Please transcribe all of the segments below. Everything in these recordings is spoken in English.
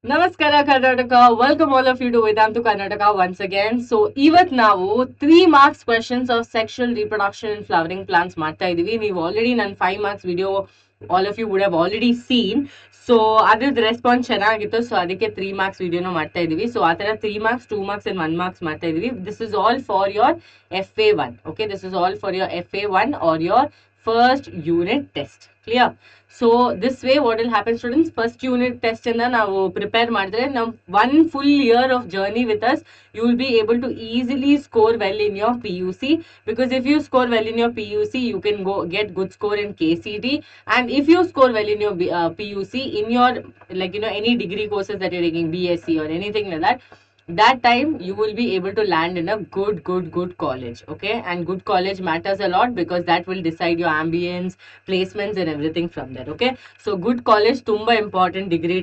Namaskara Karnataka. Welcome all of you to Vedantu Karnataka once again. So, ಇವತ್ ನಾವು 3 marks questions of sexual reproduction in flowering plants ಮಾಡ್ತಾ ಇದೀವಿ. ನೀವು already ನನ್ನ 5 marks video all of you would have already seen. So ಅದ್ರದ್ದು response ಚೆನ್ನಾಗಿತ್ತು. So ಅದಕ್ಕೆ 3 marks ವಿಡಿಯೋನ ಮಾಡ್ತಾ ಇದೀವಿ. ಸೊ ಆ ತರ 3 marks, 2 marks and 1 marks ಮಾಡ್ತಾ ಇದೀವಿ. This is all for your FA1. Okay, this is all for your FA1 or your first unit test. Clear? So this way what will happen, students, first unit test ಇಂದ ನಾವು prepare ಮಾಡಿದ್ರೆ ನಾವು 1 full year of journey with us, you will be able to easily score well in your PUC, because if you score well in your PUC you can go get good score in KCD, and if you score well in your PUC in your, like, any degree courses that you're taking, BSc or anything like that time you will be able to land in a good college. Okay, and good college matters a lot because that will decide your ambience, placements and everything from there. Okay, so good college tumba important. Degree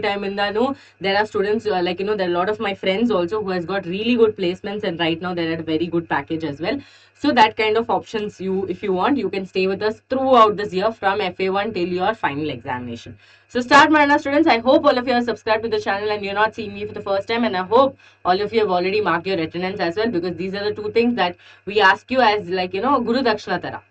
time indanu there are students like, there are a lot of my friends also who has got really good placements, and right now they're at a very good package as well. So that kind of options, if you want, you can stay with us throughout this year from FA1 till your final examination. So start Marana students. I hope all of you are subscribed to the channel and you're not seeing me for the first time, and I hope all of you have already marked your attendance as well, because these are the two things that we ask you as, like, Guru Dakshina Tara.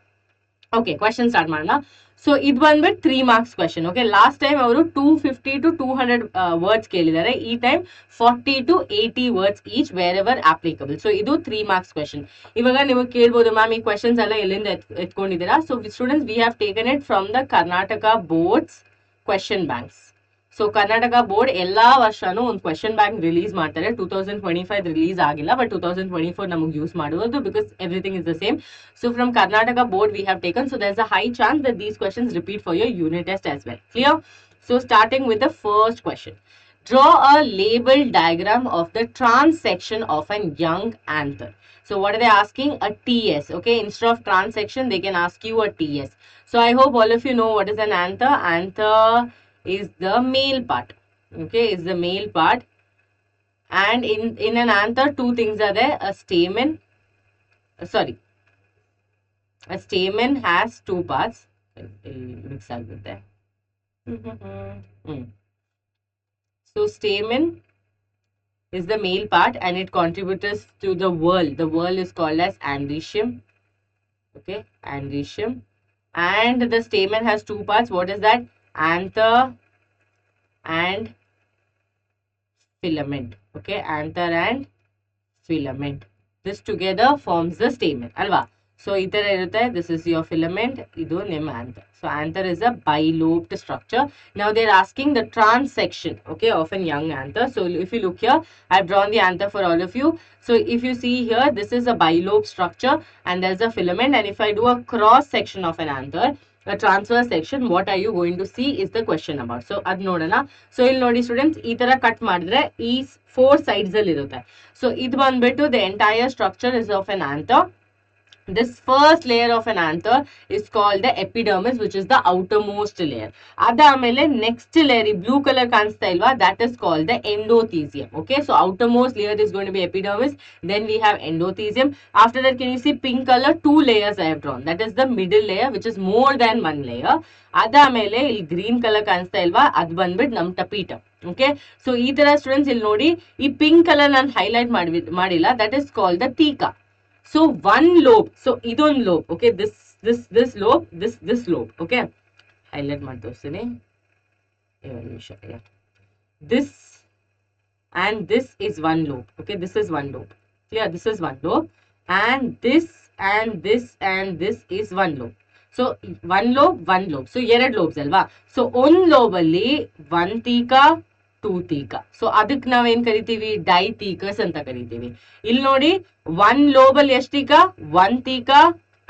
Okay, question start Marana. So ಇದು ಬಂದ್ಬಿಟ್ಟು 3 marks question. Okay, last time ಅವರು 250 to 200 words ಕೇಳಿದ್ದಾರೆ. ಈ time 40 to 80 words each wherever applicable. So ಇದು 3 marks question. ಇವಾಗ ನೀವು ಕೇಳ್ಬೋದು, ma'am ಈ questions ಎಲ್ಲ ಎಲ್ಲಿಂದ ಎತ್ಕೊಂಡಿದ್ದೀರಾ? So students, we have taken it from the Karnataka board's question banks. So Karnataka board ಎಲ್ಲಾ ವರ್ಷನೂ ಒಂದು ಕ್ವೆಶನ್ ಬ್ಯಾಂಕ್ ರಿಲೀಸ್ ಮಾಡ್ತಾರೆ. 2025 ರಿಲೀಸ್ ಆಗಿಲ್ಲ, ಬಟ್ 2024 ನಮಗೆ ಯೂಸ್ ಮಾಡುವುದು, because everything is the same. So from Karnataka board we have taken, so there is a high chance that these questions repeat for your unit test as well. Clear? So starting with the first question. Draw a label diagram of the transection of a young anther. So what are they asking? A TS. Okay, instead of transection they can ask you a TS. So I hope all of you know what is an anther. Anther is the male part. Okay, is the male part. And in an anther, two things are there. A stamen, a stamen has two parts. Mix up with that. So stamen is the male part and it contributes to the whorl. The whorl is called as androecium. Okay, androecium. And the stamen has two parts. What is that? Anther and filament. Okay, anther and filament. This together forms the stamen. Alva. So itara irutte, this is your filament, idu ನಿಮ್ಮ anther. So anther is a bilobed structure. Now they're asking the transection, okay, of a young anther. So if you look here, I've drawn the anther for all of you. So if you see here, this is a bilobed structure and there's a filament, and if I do a cross section of an anther, a transverse section, what are you going to see is the question about. So ad nodana. So ಇಲ್ಲಿ ನೋಡಿ students, ಈ ತರ cut ಮಾಡಿದ್ರೆ ಈ 4 sides ಅಲ್ಲಿ ಇರುತ್ತೆ. So ಇದು ಬಂದ್ಬಿಟ್ಟು the entire structure is of an anther. This first layer of an anther is called the epidermis, which is the outermost layer. Adamele next layer, blue color ಕಾಣಿಸ್ತಾ ಇಲ್ವಾ, that is called the endothelium. Okay, so outermost layer is going to be epidermis, then we have endothelium. After that, can you see pink color? 2 layers I have drawn. That is the middle layer, which is more than 1 layer. ಅದಾದ್ಮೇಲೆ ಇಲ್ಲಿ green colour ಕಾಣಿಸ್ತಾ ಇಲ್ವಾ, ಅದು ಬಂದ್ಬಿಟ್ಟು ನಮ್ ಟಪೀಟಮ್. Okay, so ಈ ತರ students ಇಲ್ಲಿ ನೋಡಿ, ಈ ಪಿಂಕ್ ಕಲರ್ ನಾನು ಹೈಲೈಟ್ ಮಾಡಿಲ್ಲ, that is called the theca. So one lobe, so idon lobe, okay, this lobe, this lobe, okay, highlight ಮಾಡ್ತೋಸ್ತೀನಿ. This and this is one lobe. Okay, this is one lobe. Clear? This is one lobe, and this and this and this is one lobe. So one lobe. So ಎರಡು lobes ಅಲ್ವಾ? So ಒಂದು lobe ಅಲ್ಲಿ one theca, 2 theca. So ಅದಕ್ಕೆ ನಾವೇನ್ ಕರಿತೀವಿ? ಡೈಥೀಕಸ್ ಅಂತ ಕರಿತೀವಿ. ಇಲ್ಲಿ ನೋಡಿ, 1 lobe ಅಲ್ಲಿ ಎಷ್ಟು theca? 1 theca,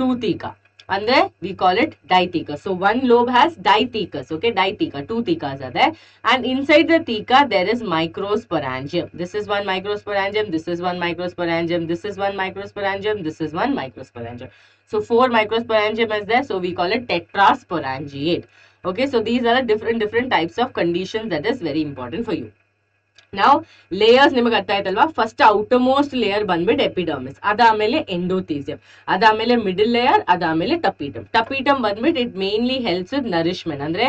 2 theca. ಅಂದ್ರೆ we call it dithecus. So one lobe has dithecus. Okay, ditheca, 2 thecas are there, and inside the theca there is microsporangium. This is one microsporangium, this is one microsporangium, this is one microsporangium, this is one microsporangium. So 4 microsporangium is there, so we call it tetrasporangiate. Okay, so these are the different types of conditions that is very important for you. ನಾವು layers ನಿಮಗೆ ಅರ್ಥ ಆಯ್ತಲ್ವಾ? First outermost layer ಬಂದ್ಬಿಟ್ಟು epidermis, ಅದಾದ್ಮೇಲೆ endothecium, ಅದಾದ್ಮೇಲೆ middle layer, ಅದಾದ್ಮೇಲೆ tapetum. Tapetum ಬಂದ್ಬಿಟ್ಟು it mainly helps with nourishment, ಅಂದ್ರೆ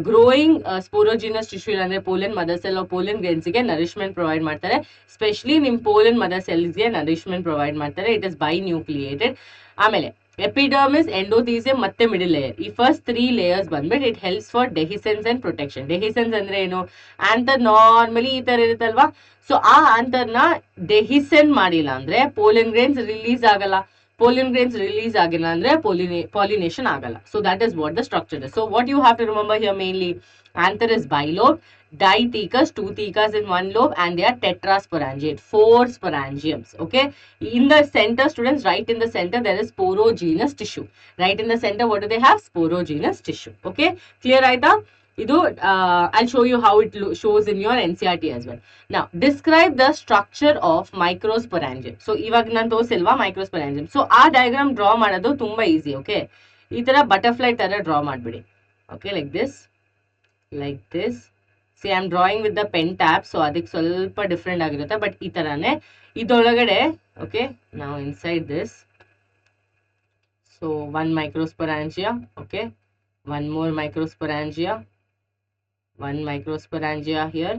ಗ್ರೋಯಿಂಗ್ ಸ್ಪೋರೋಜಿನಸ್ ಟಿಶ್ಯೂ ಅಂದ್ರೆ ಪೋಲನ್ ಮದರ್ ಸೆಲ್ ಪೋಲನ್ ಗ್ರೇನ್ಸ್ಗೆ ನರಿಶ್ಮೆಂಟ್ ಪ್ರೊವೈಡ್ ಮಾಡ್ತಾರೆ. ಸ್ಪೆಷಲಿ ನಿಮ್ ಪೋಲನ್ ಮದರ್ ಸೆಲ್ಸ್ಗೆ ನರಿಶ್ಮೆಂಟ್ ಪ್ರೊವೈಡ್ ಮಾಡ್ತಾರೆ. It is binucleated. ಆಮೇಲೆ ಎಪಿಡರ್ಮಿಸ್, ಎಂಡೋಥೀಸಿಯಂ ಮತ್ತೆ ಮಿಡಲ್ ಲೇಯರ್, ಈ ಫಸ್ಟ್ 3 ಲೇಯರ್ಸ್ ಬಂದ್ಬಿಟ್ಟು it helps for dehiscence and protection. ಡೆಹಿಸೆನ್ಸ್ ಅಂದ್ರೆ ಏನು? ಆಂಥರ್ ನಾರ್ಮಲಿ ಈ ತರ ಇರುತ್ತಲ್ವಾ, ಸೊ ಆ ಆಂಥರ್ ನ ಡೆಹಿಸೆಂಡ್ ಮಾಡಿಲ್ಲ ಅಂದ್ರೆ ಪೋಲನ್ ಗ್ರೇನ್ಸ್ ರಿಲೀಸ್ ಆಗಲ್ಲ. ಪೋಲನ್ ಗ್ರೇನ್ಸ್ ರಿಲೀಸ್ ಆಗಿಲ್ಲ ಅಂದ್ರೆ ಪಾಲಿನೇಷನ್ ಆಗಲ್ಲ. So that is what the structure is. So what you have to remember here mainly, anther is bilobe, dithecus, two thecus in one lobe, and they are tetrasporangiate, 4 sporangiums. Okay, in the center, students, right in the center there is sporogenous tissue. Right in the center, what do they have? Sporogenous tissue. Okay, clear aita? Idu I'll show you how it shows in your NCERT as well. Now describe the structure of microsporangium. So iವಾಗ ನಾನು ತೋರಿಸಿಲ್ವಾ microsporangium, so ಆ diagram draw ಮಾಡೋದು ತುಂಬಾ easy. Okay, ಈ ತರ butterfly ತರ draw ಮಾಡ್ಬಿಡಿ. Okay, like this. See, I'm drawing with the pen tab, so ಅದಕ್ಕೆ ಸ್ವಲ್ಪ ಡಿಫ್ರೆಂಟ್ ಆಗಿರುತ್ತೆ, ಬಟ್ ಈ ತರಾನೇ ಇದೊಳಗಡೆ. Okay, now inside this, so one microsporangia, okay, one more microsporangia, one microsporangia here,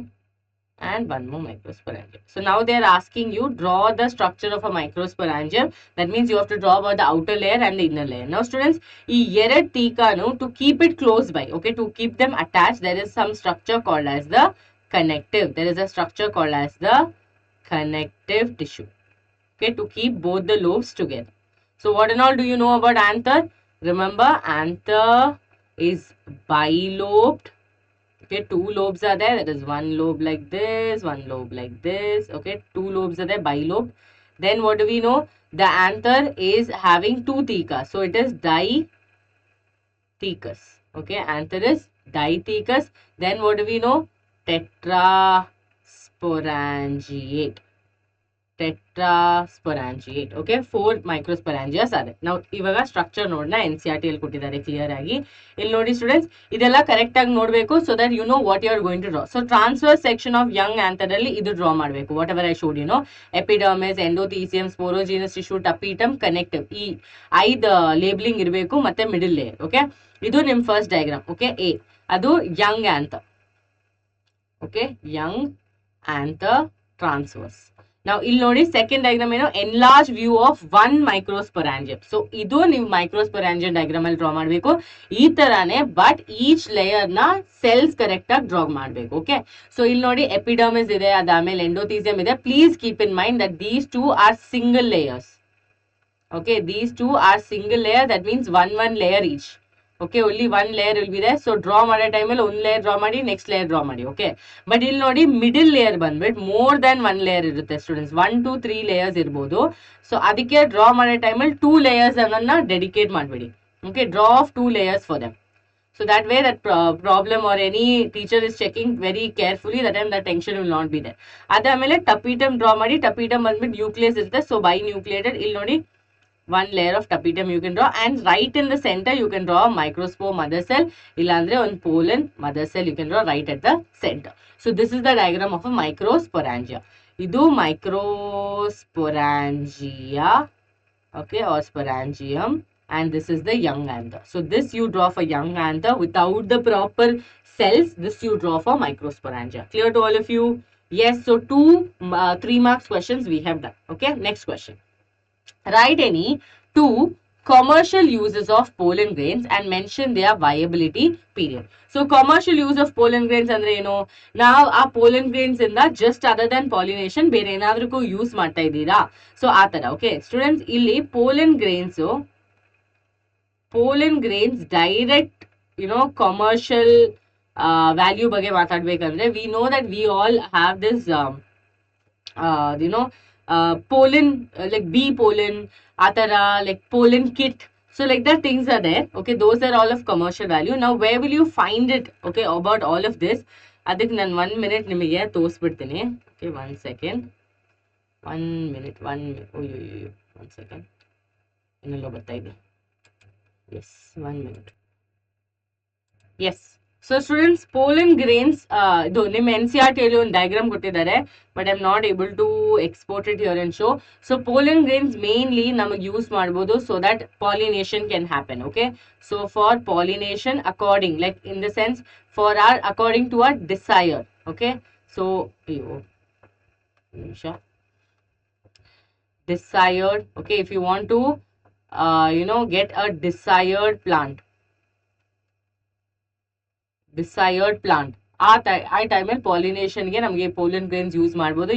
and one more microsporangium. So now they are asking you draw the structure of a microsporangium. That means you have to draw about the outer layer and the inner layer. Now students, ee erad teekanu, to keep it close by, okay, to keep them attached, there is some structure called as the connective. There is a structure called as the connective tissue, okay, to keep both the lobes together. So what and all do you know about anther? Remember, anther is bilobed. Okay, 2 lobes are there. There is one lobe like this, one lobe like this. Okay, 2 lobes are there, bilobed. Then what do we know? The anther is having 2 thecus, so it is dithecus. Okay, anther is dithecus. Then what do we know? Tetrasporangiate. Tetrasporangiate. Okay, 4 microsporangias are there. Now ivaga structure ನೋಡ್ನ NCERT ಅಲ್ಲಿ ಕೊಟ್ಟಿದ್ದಾರೆ clear ಆಗಿ. ಇಲ್ಲಿ ನೋಡಿ students, ಇದೆಲ್ಲ correct ಆಗಿ ನೋಡಬೇಕು, so that you know what you are going to draw. So transverse section of young anther ಅಲ್ಲಿ ಇದು ಡ್ರಾ ಮಾಡಬೇಕು. Whatever I showed, you know, epidermis, endothecium, sporogenous tissue, tapetum, connective, ಈ 5 labelling ಇರಬೇಕು, ಮತ್ತೆ middle layer. Okay, ಇದು ನಿಮ್ first diagram. Okay, ಎ ಅದು young anther. Okay, young anther transverse. ನಾವು ಇಲ್ಲಿ ನೋಡಿ ಸೆಕೆಂಡ್ ಡಯಾಗ್ರಾಮ್ ಏನು, enlarge view of 1 microsporangium. So ಇದು ನೀವು ಮೈಕ್ರೋಸ್ಪೊರಾಂಜಿಯಂ ಡಯಾಗ್ರಾಮ್ ಅಲ್ಲಿ ಡ್ರಾ ಮಾಡಬೇಕು ಈ ತರಾನೇ, ಬಟ್ ಈಚ್ ಲೇಯರ್ ನ ಸೆಲ್ಸ್ ಕರೆಕ್ಟ್ ಆಗಿ ಡ್ರಾ ಮಾಡಬೇಕು. ಓಕೆ, ಸೊ ಇಲ್ಲಿ ನೋಡಿ ಎಪಿಡರ್ಮಿಸ್ ಇದೆ, ಅದಾದ್ಮೇಲೆ ಎಂಡೋಥೀಸಿಯಂ ಇದೆ. Please keep in mind that these 2 are single layers. Okay, these 2 are single layer, that means one layer each. Okay, only 1 layer will be there. So draw ಮಾಡೋ ಟೈಮಲ್ಲಿ 1 layer draw ಮಾಡಿ, next layer draw ಮಾಡಿ. Okay, but ಇಲ್ಲಿ ನೋಡಿ middle layer ಬಂದ್ಬಿಟ್ಟು more than 1 layer ಇರುತ್ತೆ students, 1 to 3 layers ಇರ್ಬೋದು. So ಅದಕ್ಕೆ ಡ್ರಾ ಮಾಡೋ ಟೈಮಲ್ಲಿ 2 layers ಅನ್ನ ಡೆಡಿಕೇಟ್ ಮಾಡಿಬಿಡಿ. Okay, draw of 2 layers for them. So that way that problem or any teacher is checking very carefully, that time the tension will not be there. ಅದಾದ್ಮೇಲೆ ಟಪೀಟಮ್ draw ಮಾಡಿ, ಟಪೀಟಮ್ ಬಂದ್ಬಿಟ್ಟು nucleus ಇರುತ್ತೆ, so by nucleated. ಇಲ್ಲಿ ನೋಡಿ 1 layer of tapetum you can draw, and right in the center you can draw a microspore mother cell, illandre one pollen mother cell you can draw right at the center. So this is the diagram of a microsporangia. Idu microsporangia, okay, or sporangium, and this is the young anther. So this you draw for young anther without the proper cells. This you draw for microsporangia. Clear to all of you? Yes. So 3 marks questions we have done. Okay, next question. Write any 2 commercial uses of pollen grains and mention their viability period. So commercial use of pollen grains ಅಂದ್ರೆ ಏನು, ನಾವು ಆ pollen grains ಇಂದ just other than pollination ಬೇರೆ ಏನಾದ್ರೂ use ಮಾಡ್ತಾ ಇದ್ದೀರಾ? So ಆ ತರ. ಓಕೆ ಸ್ಟೂಡೆಂಟ್ಸ್, ಇಲ್ಲಿ pollen grains direct commercial value ಬಗ್ಗೆ ಮಾತಾಡ್ಬೇಕಂದ್ರೆ we know that we all have this pollen, like bee pollen, atara, like pollen kit. So like that things are there. Okay, those are all of commercial value. Now where will you find it? Okay, about all of this, adik nan 1 minute nimige tosbidtini. Okay, 1 second. 1 minute. Oh, 1 second. Innallo barta ide. Yes, 1 minute. Yes. So students, pollen grains ಇದು ನಿಮ್ಮ NCERT ಅಲ್ಲಿ ಒಂದು diagram ಕೊಟ್ಟಿದ್ದಾರೆ, but I am not able to export it here and show. So pollen grains mainly ನಮಗೆ use ಮಾಡ್ಬೋದು so that pollination can happen. Okay, so for pollination according, like in the sense for our according to our desire. Okay, so ಅಯ್ಯೋ ನಿಮಿಷ, desired. Okay, if you want to get a desired plant ಆ ಟೈಮಲ್ಲಿ ಪಾಲಿನೇಷನ್ಗೆ ನಮಗೆ pollen grains use ಮಾಡ್ಬೋದು.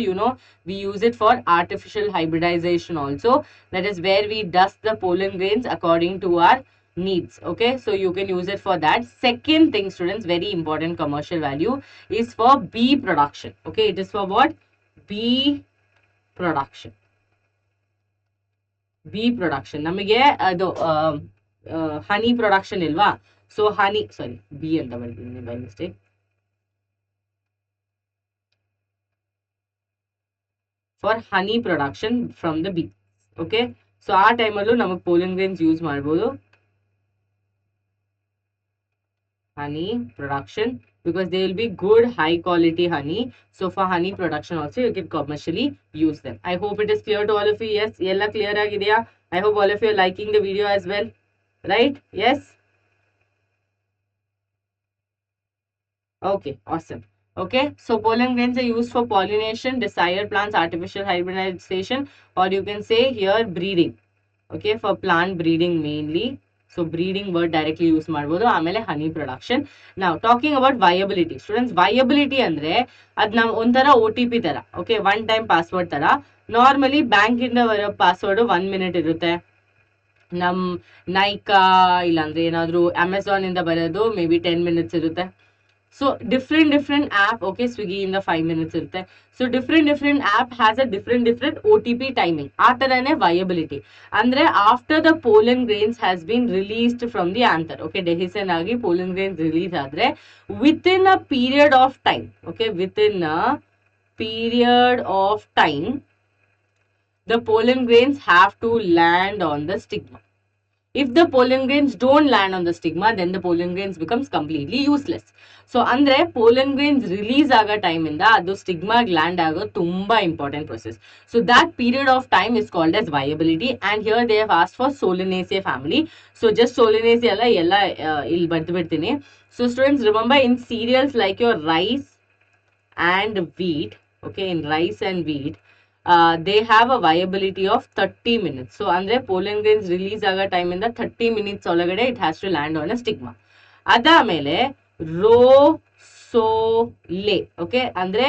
We use it for artificial hybridisation also. That is where we dust the pollen grains according to our needs. Okay, so you can use it for that. Second thing, students, very important commercial value is for bee production. Okay, it is for what? Bee production. B production. ನಮಗೆ ಅದು ಹನಿ production ಇಲ್ವಾ? So ಹನಿ, ಸಾರಿ B ಅಂತ ಬರ್ತೀನಿ by mistake. For honey production from the B. Okay, so ಆ ಟೈಮಲ್ಲೂ ನಮಗೆ pollen grains use ಮಾಡ್ಬೋದು, honey production, because they will be good high quality honey. So for honey production also you can commercially use them. I hope it is clear to all of you. Yes, ella clear agidya? I hope all of you are liking the video as well, right? Yes, okay, awesome. Okay, so pollen grains are used for pollination, desired plants, artificial hybridization, or you can say here breeding. Okay, for plant breeding mainly. So breeding word directly use ಮಾಡ್ಬೋದು. ಆಮೇಲೆ ಹನಿ production. ನಾವು talking about viability students. Viability ಅಂದ್ರೆ ಅದ್ ನಾವು ಒಂಥರ OTP ತರ, okay, one time password ತರ. Normally bank ಇಂದ ಬರೋ ಪಾಸ್ವರ್ಡ್ 1 minute ಇರುತ್ತೆ. ನಮ್ ನೈಕಾ ಇಲ್ಲಾಂದ್ರೆ ಏನಾದ್ರು ಅಮೆಝಾನ್ ಇಂದ ಬರೋದು ಮೇ ಬಿ 10 minutes ಇರುತ್ತೆ. So different app, okay, Swiggy ಇಂದ 5 minutes ಇರುತ್ತೆ. So different app has a different OTP timing. ಆ ತರನೇ ವಯಬಿಲಿಟಿ ಅಂದ್ರೆ after the pollen grains has been released from the anther. Okay, dehiscence ಆಗಿ pollen grains release ಆದ್ರೆ within a period of time, okay, within a period of time the pollen grains have to land on the stigma. If the pollen grains don't land on the stigma, then the pollen grains becomes completely useless. So ಅಂದ್ರೆ pollen grains release ಆಗೋ time ಇಂದ ಅದು stigma land ಆಗೋ ತುಂಬಾ important process. So that period of time is called as viability, and here they have asked for Solanaceae family. So just Solanaceae ಅಲ್ಲ, ಎಲ್ಲ ಇಲ್ಲಿ ಬರ್ದು ಬಿಡ್ತೀನಿ. So students, remember in cereals like your rice and wheat, okay, in rice and wheat, they have a viability of 30 minutes. So andre pollen grains release ಆಗ time ಇಂದ 30 minutes ಒಳಗಡೆ it has to land on a stigma. ಅದಾದ್ಮೇಲೆ Rosales, okay, ಅಂದ್ರೆ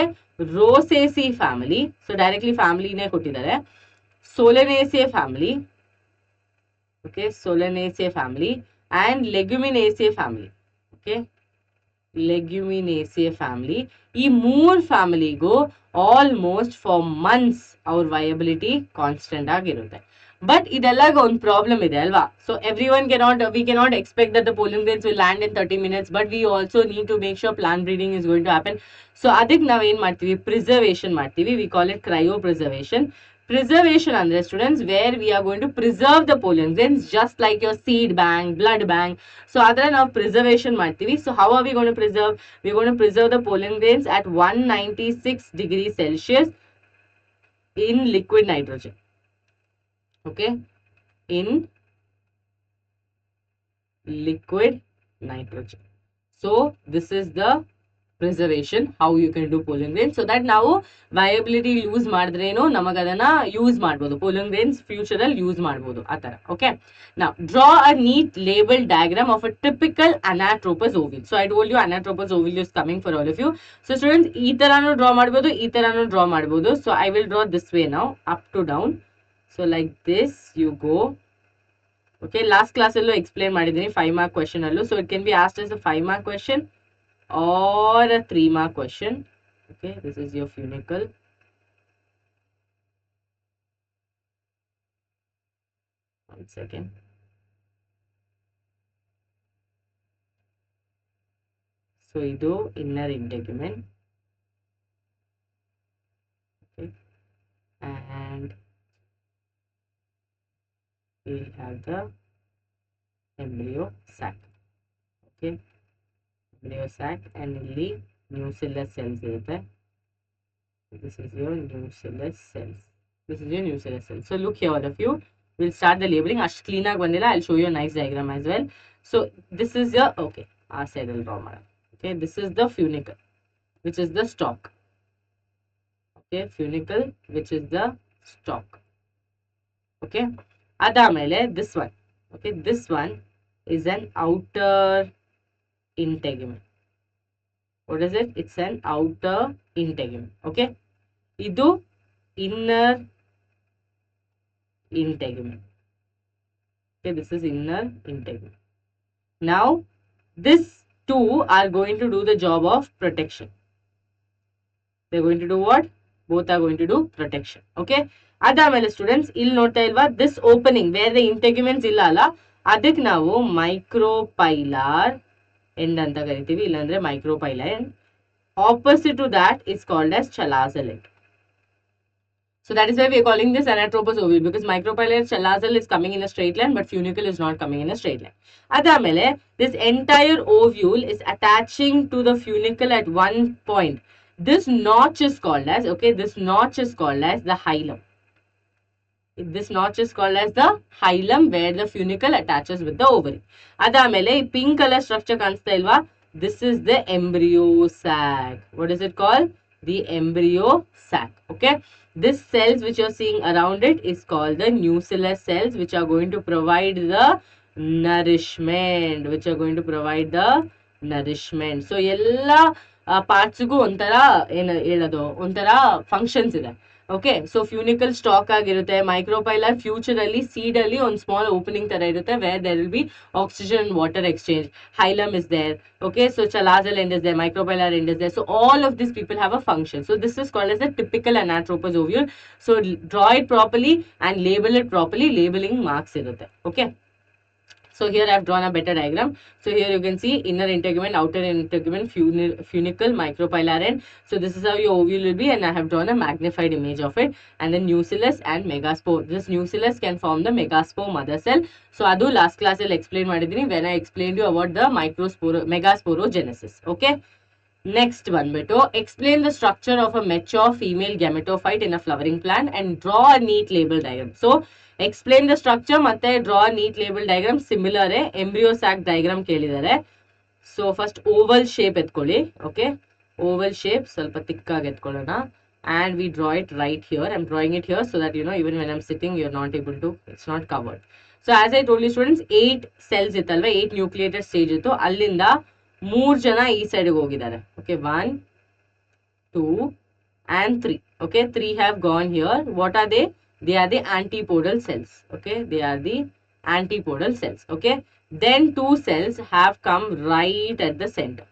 Rosaceae family. So directly ಫ್ಯಾಮಿಲಿನೇ ಕೊಟ್ಟಿದ್ದಾರೆ. Solanaceae family, okay, Solanaceae family and Leguminosae family. Okay, Leguminosae family. ಈ 3 ಫ್ಯಾಮಿಲಿಗೂ almost for months ಅವ್ರ ವಯಬಿಲಿಟಿ ಕಾನ್ಸ್ಟೆಂಟ್ ಆಗಿರುತ್ತೆ. ಬಟ್ ಇದೆಲ್ಲಾಗ ಒಂದು ಪ್ರಾಬ್ಲಮ್ ಇದೆ ಅಲ್ವಾ? So we cannot expect that the pollen grains will land in 30 minutes, but we also need to make sure plant breeding is going to happen. So ಅದಕ್ಕೆ ನಾವ್ ಏನ್ ಮಾಡ್ತೀವಿ? ಪ್ರಿಸರ್ವೇಷನ್ ಮಾಡ್ತೀವಿ. We call it cryopreservation. Preservation andre students, where we are going to preserve the pollen grains just like your seed bank, blood bank. So adra now preservation ಮಾಡ್ತೀವಿ. So how are we going to preserve? We're going to preserve the pollen grains at 196 degrees Celsius in liquid nitrogen. Okay, in liquid nitrogen. So this is the preservation, how you can do pollen grains, so that ನಾವು viability use ಮಾಡಿದ್ರೇನು ನಮಗೆ ಅದನ್ನ use ಮಾಡ್ಬೋದು, pollen grains future ಅಲ್ಲಿ use ಮಾಡ್ಬೋದು ಆ ತರ. Okay, now draw a neat label diagram of a typical anatropous ovule. So I told you anatropous ovule is coming for all of you. So students, ಈ ತರಾನು draw ಮಾಡ್ಬೋದು, ಈ ತರಾನು draw ಮಾಡ್ಬೋದು. So I will draw this way now, up to down. So like this you go. Okay, last class ಅಲ್ಲೂ explain ಮಾಡಿದ್ದೀನಿ 5 mark question ಅಲ್ಲೂ. So it can be asked as a 5 mark question or a 3 mark question. Okay, this is your funicle. One second. So idu inner integument. Okay, and we have the embryo sac. Okay, embryo sac, and ಇಲ್ಲಿ nucellus cells ಇರುತ್ತೆ. This is your nucellus cells. This is your nucellus cells. So look here, all of you. We'll start the labeling. Ash clean ಆಗಿ ಬಂದಿಲ್ಲ. I'll show you a nice diagram as well. So this is your, okay, ಆ side ಅಲ್ಲಿ draw ಮಾಡೋಣ. Okay, this is the funicle, which is the stalk. Okay, funicle, which is the stalk. Okay, adamele this one. Okay, this one is an outer integument. What is it? It's an outer integument. Okay, idu inner integument. Okay, this is inner integument. Now these two are going to do the job of protection. They're going to do what? Both are going to do protection. Okay, adamele students ಇಲ್ಲಿ ನೋಡ್ತಾ ಇಲ್ವಾ, this opening where the integuments ಇಲ್ಲ ಅಲ್ಲ, ಅದಕ್ಕೆ ನಾವು micropylar end ಅಂತ ಕರಿತೀವಿ, ಇಲ್ಲಾಂದ್ರೆ micropylar end. Opposite to that is called as chalazal end. So that is why we are calling this anatropous ovule, because micropylar chalazal is coming in a straight line, but funicle is not coming in a straight line. Adamele, this entire ovule is attaching to the funicle at one point. This notch is called as, okay, this notch is called as the hilum. This notch is called as the hilum, where the funicle attaches with the ovary. Adamele, pink color structure ಕಾಣಿಸ್ತಾ ಇಲ್ವಾ? This is the embryo sac. What is it called? The embryo sac. Okay, this cells which you are seeing around it is called the nucellus cells, which are going to provide the nourishment, So ಎಲ್ಲ ಪಾರ್ಟ್ಸ್ಗೂ ಒಂಥರ ಏನು ಹೇಳೋದು, ಒಂಥರ functions ಇದೆ. Okay, so funicle stalk ಆಗಿರುತ್ತೆ. Micropylar future ಅಲ್ಲಿ seed ಅಲ್ಲಿ ಒಂದು ಸ್ಮಾಲ್ ಓಪನಿಂಗ್ ತರ ಇರುತ್ತೆ, where there will be oxygen water exchange. Hilum is there. Okay, so chalazal end is there, micropylar end is there. So all of these people have a function. So this is called as the typical anatropous ovule. So draw it properly and label it properly. Labeling marks irutte. Okay, so here I have drawn a better diagram. So here you can see inner integument, outer integument, funicle, micropylar end. So this is how your ovule will be, and I have drawn a magnified image of it. And then nucellus and megaspore. This nucellus can form the megaspore mother cell. So adu last class I'll explain madidini when I explained you about the megasporogenesis. Okay, next one beto, explain the structure of a mature female gametophyte in a flowering plant and draw a neat label diagram. So explain the structure ಮತ್ತೆ draw a neat label diagram. Similar embryo sac diagram ಕೇಳಿದ್ದಾರೆ. So first oval shape ಎತ್ಕೊಳ್ಳಿ. Okay, oval shape ಸ್ವಲ್ಪ ತಿಕ್ಕಾಗಿ ಎತ್ಕೊಳ್ಳೋಣ, and we draw it right here. I'm drawing it here so that you know, even when I'm sitting you're not able to, it's not covered. So as I told you students, 8 cells ಇತ್ತಲ್ವಾ, 8 nucleated stage ಇತ್ತು. ಅಲ್ಲಿಂದ 3 ಜನ ಈ ಸೈಡ್ಗೆ ಹೋಗಿದ್ದಾರೆ. Okay, 1 2 and 3. Okay, 3 have gone here. What are they? They are the antipodal cells. Okay, they are the antipodal cells. Okay, then 2 cells have come right at the center.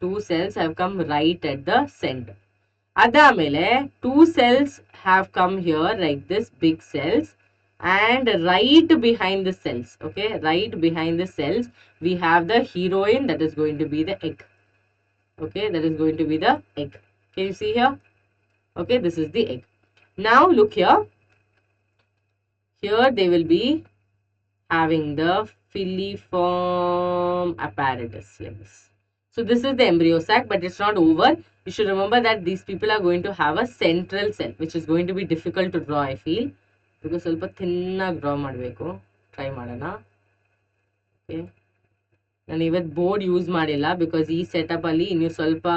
2 cells have come right at the center. Adamele, 2 cells have come here like this, big cells, and right behind the cells, okay, right behind the cells we have the heroine, that is going to be the egg. Okay, that is going to be the egg. Can you see here? Okay, this is the egg. Now look here. Here they will be having the filiform apparatus like this. So this is the embryo sac, but it's not over. You should remember that these people are going to have a central cell, which is going to be difficult to draw, I feel, because ಸ್ವಲ್ಪ ಥಿನ್ನಾಗಿ draw ಮಾಡಬೇಕು. Try ಮಾಡೋಣ. Okay, ನಾನು ಇವತ್ತು board use ಮಾಡಿಲ್ಲ, because ಈ setup ಅಲ್ಲಿ ನೀವು ಸ್ವಲ್ಪ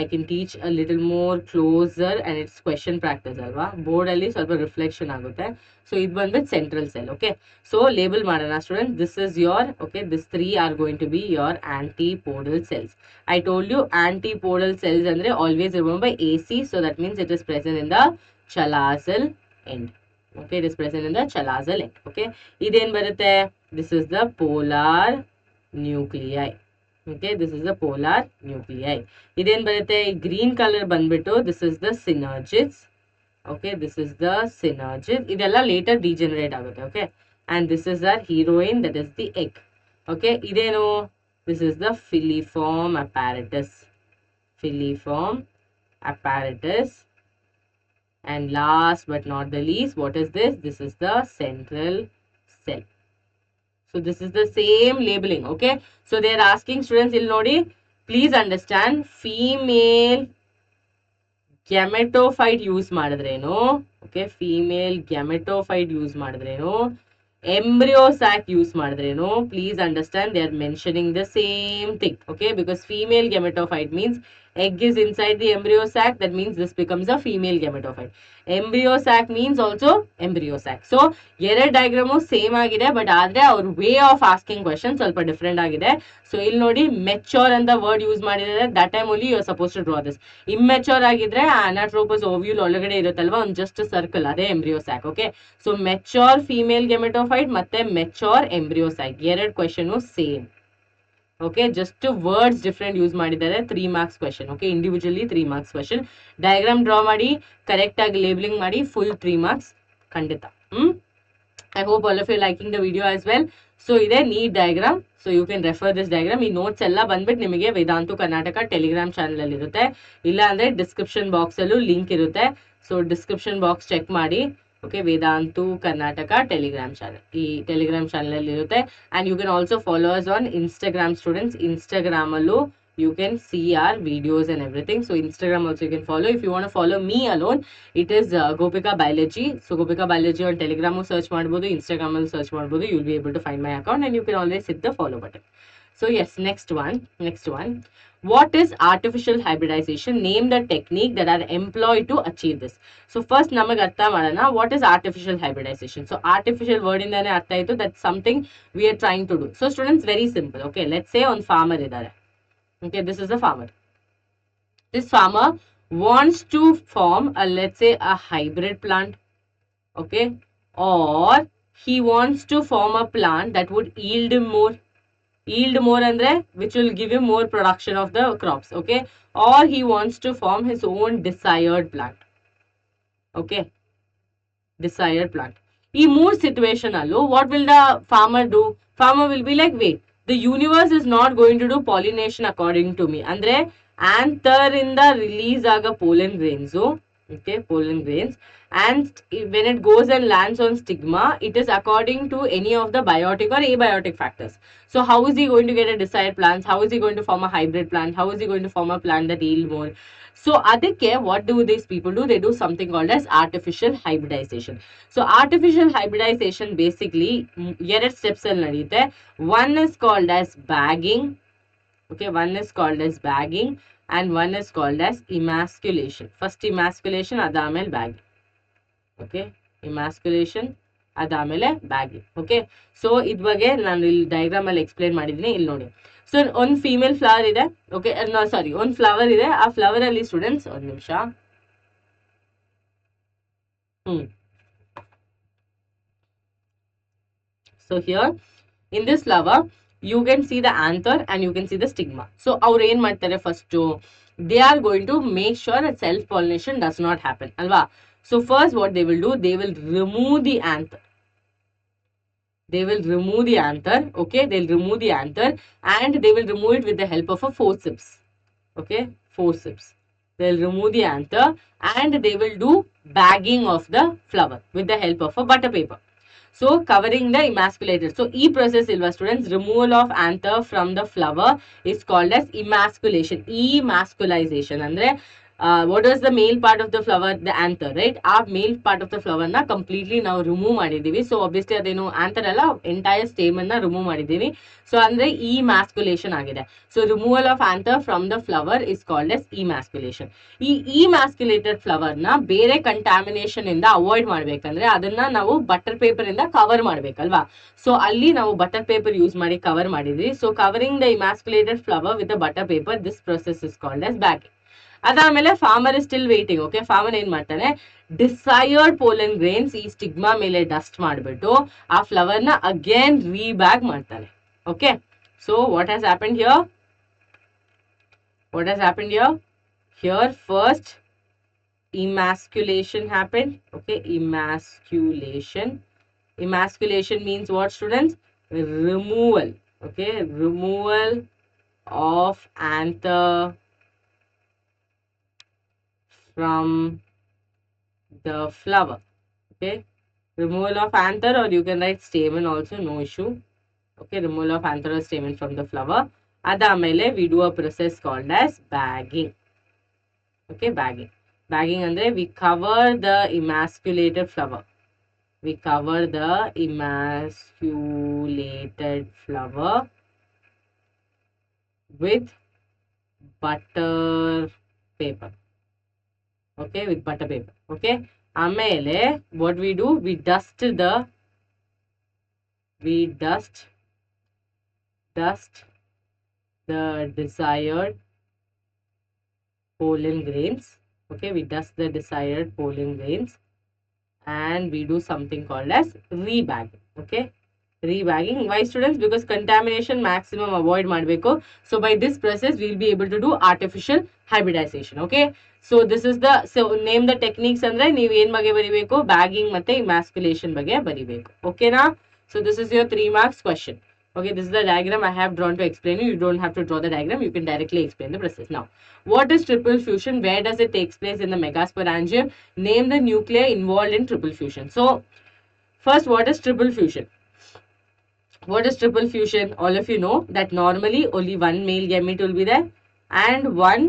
I can teach a little more closer, and it's question practice alva. Board alli ಸ್ವಲ್ಪ reflection ಆಗುತ್ತೆ. So ಇದು ಬಂದ್ಬಿಟ್ಟು central cell. Okay, so label ಮಾಡೋಣ students. This is your, okay, this 3 are going to be your antipodal cells. I told you antipodal cells andre always remember AC, so that means it is present in the chalazal end. Okay, it is present in the chalazal end. Okay, ಇದೇನ್ ಬರುತ್ತೆ? This is the polar nuclei. Okay, this is the polar nuclei. Iden barutte green color bandbittu, this is the synergids. Okay, this is the synergid. Idella later degenerate agutte. Okay, and this is our heroine, that is the egg. Okay, ideno, this is the filiform apparatus. Filiform apparatus. And last but not the least, what is this? This is the central cell. So this is the same labeling. Okay, so they are asking students ಇಲ್ಲಿ ನೋಡಿ, please understand, female gametophyte use ಮಾಡಿದ್ರೇನು, okay, female gametophyte use ಮಾಡಿದ್ರೇನು, embryo sac use ಮಾಡಿದ್ರೇನು, please understand they are mentioning the same thing. Okay, because female gametophyte means egg is inside the embryo sac, that means this becomes a female gametophyte. Embryo sac means also embryo sac. So ಎರಡು diagram same ಆಗಿದೆ, but ಆದ್ರೆ ಅವ್ರ way of asking question ಸ್ವಲ್ಪ different ಆಗಿದೆ. So ಇಲ್ಲಿ ನೋಡಿ mature ಅಂತ word use ಮಾಡಿದ್ದಾರೆ, that time only you are suppose to draw this. Immature ಆಗಿದ್ರೆ ಅನಾಟ್ರೋಪಸ್ ಓವ್ಯೂಲ್ ಒಳಗಡೆ ಇರುತ್ತಲ್ವಾ ಒಂದು ಜಸ್ಟ್ ಸರ್ಕಲ್, ಅದೇ embryo sac. Okay, so mature female gametophyte ಮತ್ತೆ ಮೆಚೋರ್ ಎಂಬ್ರಿಯೋ ಸ್ಯಾಕ್ ಎರಡು question same. Okay, just words different use ಮಾಡಿದ್ದಾರೆ. 3 marks question. Okay, individually 3 marks question. Diagram draw ಮಾಡಿ correct ಆಗಿ ಲೇಬಲಿಂಗ್ ಮಾಡಿ ಫುಲ್ 3 marks ಖಂಡಿತ. I hope all of you liking the video as well. So ಇದೆ neat diagram, so you can refer this diagram. ಈ notes ಎಲ್ಲ ಬಂದ್ಬಿಟ್ಟು ನಿಮಗೆ Vedantu Karnataka Telegram channel ಅಲ್ಲಿ ಇರುತ್ತೆ, ಇಲ್ಲ ಅಂದ್ರೆ ಡಿಸ್ಕ್ರಿಪ್ಷನ್ ಬಾಕ್ಸ್ ಅಲ್ಲೂ ಲಿಂಕ್ ಇರುತ್ತೆ. ಸೊ ಡಿಸ್ಕ್ರಿಪ್ಷನ್ ಬಾಕ್ಸ್ ಚೆಕ್ ಮಾಡಿ. Okay, Vedantu Karnataka Telegram channel, ಈ ಟೆಲಿಗ್ರಾಮ್ ಚಾನಲ್ ಅಲ್ಲಿ ಇರುತ್ತೆ. And you can also follow us on Instagram students. Instagram ಅಲ್ಲೂ you can see our videos and everything. So Instagram also you can follow. If you want to follow me alone, it is Gopika Biology. So Gopika Biology on Telegram search ಮಾಡಬಹುದು, Instagram ಅಲ್ಲಿ search ಮಾಡಬಹುದು. You will be able to find my account and you can always hit the follow button. So yes, next one. What is artificial hybridization? Name the technique that are employed to achieve this. So first ನಮಗೆ ಅರ್ಥ ಮಾಡೋಣ, what is artificial hybridization? So artificial word ಇಂದಾನೆ ಅರ್ಥ ಆಯ್ತು, that's something we are trying to do. So students, very simple. Okay, let's say on farmer ಇದ್ದಾರೆ. Okay, this is a farmer. This farmer wants to form a, let's say, a hybrid plant. Okay, or he wants to form a plant that would yield him more. Yield more andre which will give him more production of the crops. Okay, or he wants to form his own desired plant. Okay, desired plant. ಈ ಮೂರ್ situation ಅಲ್ಲೂ what will the farmer do? Farmer will be like, wait, the universe is not going to do pollination according to me. ಅಂದ್ರೆ anther ಇಂದ release ಆಗ pollen grains. Okay, pollen grains, and when it goes and lands on stigma, it is according to any of the biotic or abiotic factors. So how is he going to get a desired plant? How is he going to form a hybrid plant? How is he going to form a plant that yield more? So ಅದಕ್ಕೆ what do these people do? They do something called as artificial hybridization. So artificial hybridization basically ಎರಡು steps ಅಲ್ಲಿ ನಡೆಯುತ್ತೆ. One is called as bagging. Okay, one is called as bagging and one is called as emasculation. First emasculation, adamele bagging. Okay, emasculation adamele bagging. Okay, so ಇದ್ ಬಗ್ಗೆ ನಾನು ಇಲ್ಲಿ diagram ಅಲ್ಲಿ explain ಮಾಡಿದ್ದೀನಿ, ಇಲ್ಲಿ ನೋಡಿ. ಸೊ ಒಂದು ಫೀಮೇಲ್ ಫ್ಲವರ್ ಇದೆ. ಓಕೆ, ಸಾರಿ, ಒಂದು ಫ್ಲವರ್ ಇದೆ. ಆ ಫ್ಲವರ್ ಅಲ್ಲಿ ಸ್ಟೂಡೆಂಟ್ಸ್ ಒಂದು ನಿಮಿಷ. So here in this flower you can see the anther and you can see the stigma. So ಅವ್ರು ಏನ್ ಮಾಡ್ತಾರೆ, first they are going to make sure that self pollination does not happen alva. So first what they will do, they will remove the anther. Okay, they'll remove the anther and they will remove it with the help of a forceps. Okay, forceps. They'll remove the anther and they will do bagging of the flower with the help of a butter paper. So covering the emasculated. So e process ilva students, removal of anther from the flower is called as emasculation. Emasculization andre what is the male part of the flower? The anther, right? Our male part of the flower na completely now remove ಮಾಡಿದೀವಿ. So obviously ಅದೇನು anther ಅಲ್ಲ, entire stamen na remove ಮಾಡಿದೀವಿ. So ಅಂದ್ರೆ emasculation ಆಗಿದೆ. So removal of anther from the flower is called as emasculation. ಈ emasculated flower ನ ಬೇರೆ contamination ಇಂದ ಅವಾಯ್ಡ್ ಮಾಡ್ಬೇಕಂದ್ರೆ ಅದನ್ನ ನಾವು ಬಟರ್ ಪೇಪರ್ ಇಂದ ಕವರ್ ಮಾಡ್ಬೇಕಲ್ವಾ. ಸೊ ಅಲ್ಲಿ ನಾವು ಬಟರ್ ಪೇಪರ್ ಯೂಸ್ ಮಾಡಿ ಕವರ್ ಮಾಡಿದ್ವಿ. So covering the emasculated flower with the butter paper, this process is called as bagging. ಅದಾದ್ಮೇಲೆ farmer is still waiting. Okay, farmer ಏನ್ ಮಾಡ್ತಾನೆ, ಡಿಸೈರ್ಡ್ ಪೋಲನ್ ಗ್ರೇನ್ಸ್ ಈ stigma ಮೇಲೆ dust ಮಾಡಿಬಿಟ್ಟು ಆ ಫ್ಲವರ್ ನ ಅಗೇನ್ ರೀಬ್ಯಾಗ್ ಮಾಡ್ತಾನೆ. Okay, so what has happened here? Here first emasculation happened. Okay, emasculation means what students? Removal. Okay, removal of anther from the flower. Okay, removal of anther, or you can write stamen also, no issue. Okay, removal of antherous stamen from the flower. Adamele we do a process called as bagging. Okay, bagging. Bagging andre we cover the emasculated flower. We cover the emasculated flower with butter paper. Okay, with butter paper. Okay, amele what we do, we dust the desired pollen grains. Okay, we dust the desired pollen grains and we do something called as rebagging. Okay, rebagging. Why, students? Because contamination maximum avoid ಮಾಡಬೇಕು. So by this process we will be able to do artificial hybridization. Okay, so this is the, so name the techniques ಅಂದ್ರೆ ನೀವು ಏನ್ ಬಗ್ಗೆ ಬರಿಬೇಕು, bagging ಮತ್ತೆ emasculation ಬಗ್ಗೆ ಬರಿಬೇಕು. Okay ನಾ? So this is your 3 marks question. Okay, this is the diagram I have drawn to explain you. You don't have to draw the diagram. You can directly explain the process. Now, what is triple fusion? Where does it take place in the megasporangium? Name the nuclei involved in triple fusion. So, first, what is triple fusion? What is triple fusion? All of you know that normally only one male gamete will be there and one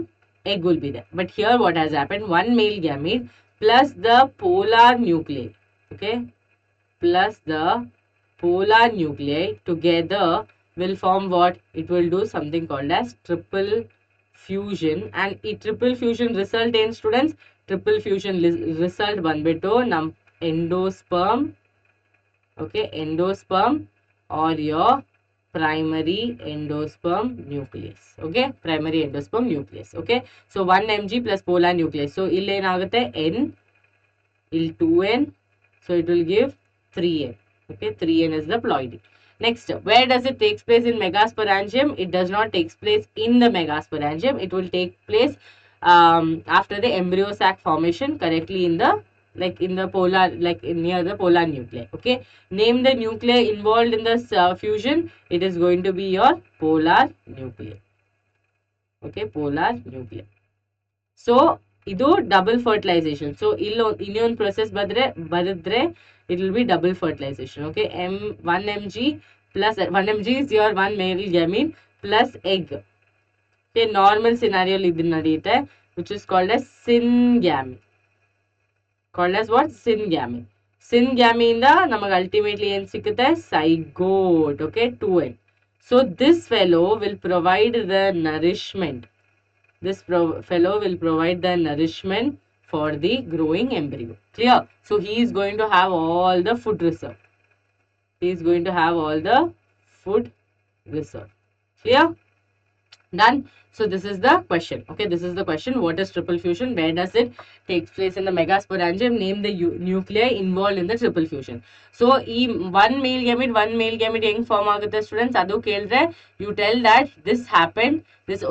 egg will be there. But here what has happened? One male gamete plus the polar nuclei. Okay, plus the polar nuclei together will form what? It will do something called as triple fusion. And triple fusion result in, students, triple fusion result banbittu nam endosperm. Okay, endosperm or your primary endosperm nucleus. Okay, primary endosperm nucleus. Okay, so 1 mg plus polar nucleus. So ಇಲ್ಲಿ ಏನಾಗುತ್ತೆ n, ಇಲ್ಲಿ 2n, so it will give 3n. Okay, 3n is the ploidy. Next, where does it take place in megasporangium? It does not take place in the megasporangium. It will take place after the embryo sac formation, correctly in the, like in the polar, like near the polar nuclei. Okay, name the nuclei involved in this fusion. It is going to be your polar nuclei. Okay, polar nuclei. So ಇದು double fertilisation. So ಇಲ್ಲಿ ಇನ್ನೊಂದು process ಬರೆದ್ರೆ it will be double fertilization. Okay, 1 mg plus 1 mg is your one male gamete plus egg. Okay, normal scenario ಇದು ನಡೆಯುತ್ತೆ, which is called as syngamy. Called as what? Syngamy. Syngamy ಇಂದ ನಮಗೆ ultimately ಏನು ಸಿಕ್ಕುತ್ತೆ? Zygote. Okay, 2n. So this fellow will provide the nourishment. This fellow will provide the nourishment for the growing embryo. Clear? So he is going to have all the food reserve. He is going to have all the food reserve. Clear? Done? So this is the question. Okay, this is the question. What is triple fusion? Where does it take place in the megasporangium? Name the nuclei involved in the triple fusion. So one male gamete ಹೆಂಗ್ form ಆಗುತ್ತೆ students? ಅದು ಕೇಳಿದ್ರೆ you tell that this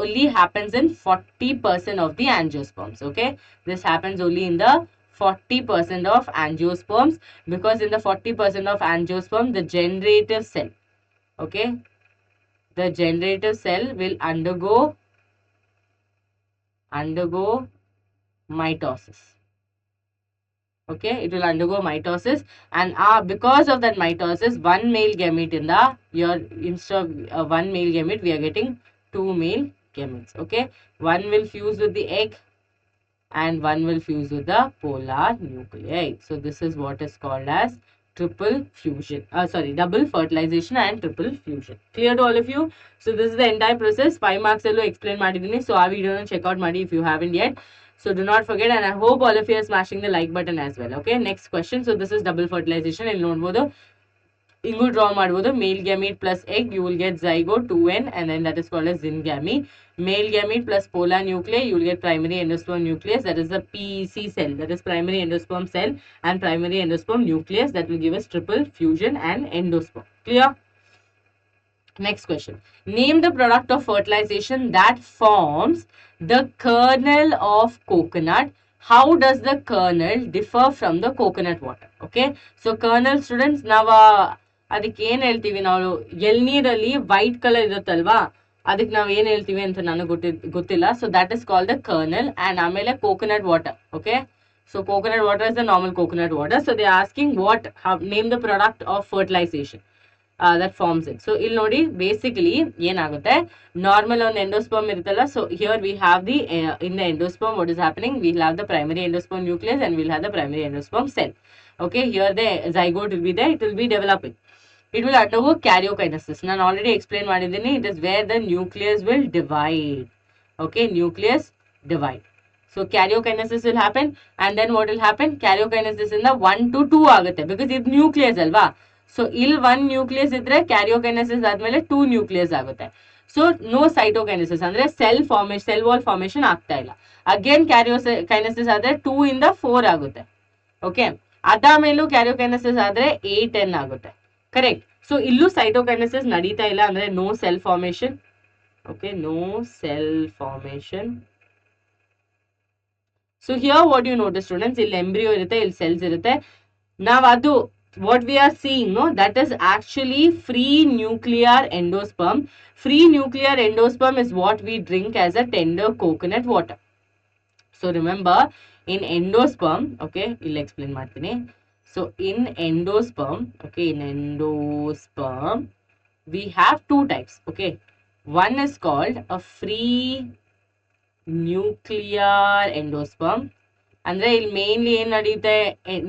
only happens in 40% of the angiosperms. Okay, this happens only in the 40% of angiosperms, because in the 40% of angiosperm the generative cell, okay, the generative cell will undergo mitosis. Okay, it will undergo mitosis, and because of that mitosis, one male gamete in the, instead of one male gamete we are getting two male gametes. Okay, one will fuse with the egg and one will fuse with the polar nuclei. So this is what is called as triple fusion. Double fertilization and triple fusion. Clear to all of you? So this is the entire process. 5 marks allo explain ಮಾಡಿದೀನಿ. So ಆ video check out ಮಾಡಿ if you haven't yet. So do not forget, and I hope all of you are smashing the like button as well. Okay, next question. So this is double fertilization. ಇಲ್ಲಿ ನೋಡಬಹುದು, ಹಿಂಗೂ draw ಮಾಡಬಹುದು. Male gamete plus egg, you will get zygote 2n, and then that is called as syngamy. Male gamete plus polar nuclei, you will get primary endosperm nucleus, that is the PEC cell, that is primary endosperm cell, and primary endosperm nucleus, that will give us triple fusion and endosperm. Clear? Next question. Name the product of fertilization that forms the kernel of coconut. How does the kernel differ from the coconut water? Okay, so kernel, students, ನಾವು ಅದಕ್ಕೆ ಏನು ಹೇಳ್ತೀವಿ? ನಾವು ಎಳ್ನೀರಲ್ಲಿ white colour ಇರುತ್ತಲ್ವಾ, ಅದಕ್ಕೆ ನಾವು ಏನು ಹೇಳ್ತೀವಿ ಅಂತ ನನಗೆ ಗೊತ್ತಿಲ್ಲ. So that is called the kernel. And ಆಮೇಲೆ coconut water. Okay, so coconut water is the normal coconut water. So they asking what, name the product of fertilization. that forms it. So ಇಲ್ಲಿ ನೋಡಿ basically ಏನಾಗುತ್ತೆ, normal on endosperm ಇರುತ್ತಲ್ಲ, so here we have the in the endosperm what is happening, we'll have the primary endosperm nucleus and we'll have the primary endosperm cell. Okay, here the zygote will be there, it will be developing. It will undergo karyokinesis. ನಾನು already explain ಮಾಡಿದ್ದೀನಿ, it is where the nucleus will divide. Okay, nucleus divide. So karyokinesis will happen, and then what will happen, karyokinesis in the 1 to 2 ಆಗುತ್ತೆ, because ಇದು nucleus ಅಲ್ವಾ. So ಇಲ್ಲಿ 1 nucleus ಇದ್ರೆ karyokinesis ಆದ್ಮೇಲೆ 2 nucleus ಆಗುತ್ತೆ. So no cytokinesis ಅಂದ್ರೆ cell wall formation ಆಗ್ತಾ ಇಲ್ಲ. ಅಗೇನ್ ಕ್ಯಾರಿಯೋಕೈನೆಸಿಸ್ ಆದ್ರೆ 2 ಇಂದ 4 ಆಗುತ್ತೆ. ಓಕೆ, ಅದಾದ್ಮೇಲೂ ಕ್ಯಾರಿಯೋಕೈನೆಸಿಸ್ ಆದ್ರೆ 8-10 ಆಗುತ್ತೆ. ಕರೆಕ್ಟ್. ಸೊ ಇಲ್ಲೂ ಸೈಟೋಕೈನೆಸಿಸ್ ನಡೀತಾ ಇಲ್ಲ, ಅಂದ್ರೆ no cell formation. Okay, no cell formation. So here what you notice students, ಇಲ್ಲಿ ಎಂಬ್ರಿಯೋ ಇರುತ್ತೆ, ಇಲ್ಲಿ ಸೆಲ್ಸ್ ಇರುತ್ತೆ. ನಾವು ಅದು what we are seeing, no, that is actually free nuclear endosperm. Free nuclear endosperm is what we drink as a tender coconut water. So remember, in endosperm, okay, I'll explain martini. So in endosperm, okay, in endosperm we have two types. Okay, one is called a free nuclear endosperm. ಅಂದ್ರೆ ಇಲ್ಲಿ mainly ಏನ್ ನಡೆಯುತ್ತೆ,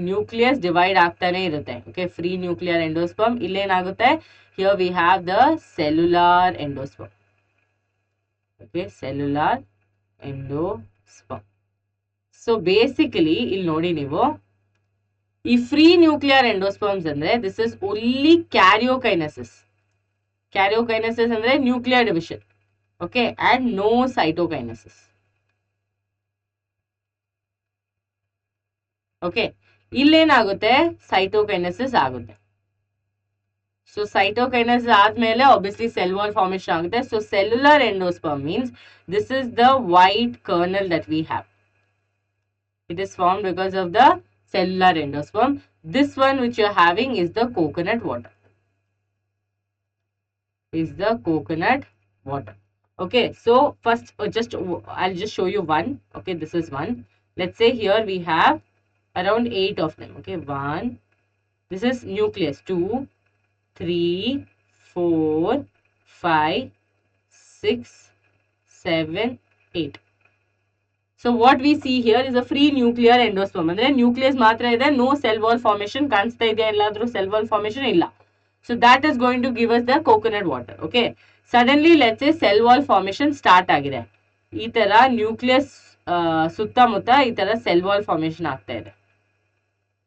nucleus divide ಆಗ್ತಾನೆ ಇರುತ್ತೆ. Okay, free nuclear endosperm. ಇಲ್ಲೇನಾಗುತ್ತೆ, here we have the cellular endosperm. Okay, cellular endosperm. So basically ಇಲ್ಲಿ ನೋಡಿ ನೀವು, ಈ ಫ್ರೀ ನ್ಯೂಕ್ಲಿಯರ್ ಎಂಡೋಸ್ಪರ್ಮ್ಸ್ ಅಂದ್ರೆ this is only karyokinesis. Karyokinesis ಅಂದ್ರೆ nuclear division. Okay, and no cytokinesis. Okay, ಇಲ್ಲೇನಾಗುತ್ತೆ, ಸೈಟೋಕೈನೆಸಿಸ್ ಆಗುತ್ತೆ. So cytokinesis ಆದ್ಮೇಲೆ ಆಬ್ವಿಯಸ್ಲಿ ಸೆಲ್ ವಾಲ್ ಫಾರ್ಮೇಶನ್ ಆಗುತ್ತೆ. So cellular endosperm means this is the white kernel that we have. It is formed because of the cellular endosperm. This one which you are having is the coconut water. Is the coconut water. Okay, so first I'll just show you one. Okay, this is one. Let's say here we have around 8 of them. Okay, 1, this is nucleus, 2, 3, 4, 5, 6, 7, 8. So what we see here is a free nuclear endosperm. ಅಂದ್ರೆ nucleus ಮಾತ್ರ ಇದೆ, no cell wall formation. ಕಾಣಿಸ್ತಾ ಇದೆಯಾ ಎಲ್ಲಾದ್ರೂ cell wall formation? ಇಲ್ಲ. So that is going to give us the coconut water. Okay, suddenly let's say cell wall formation start ಆಗಿದೆ. ಈ ತರ ನ್ಯೂಕ್ಲಿಯಸ್ ಸುತ್ತಮುತ್ತ ಈ ತರ ಸೆಲ್ ವಾಲ್ ಫಾರ್ಮೇಶನ್ ಆಗ್ತಾ ಇದೆ,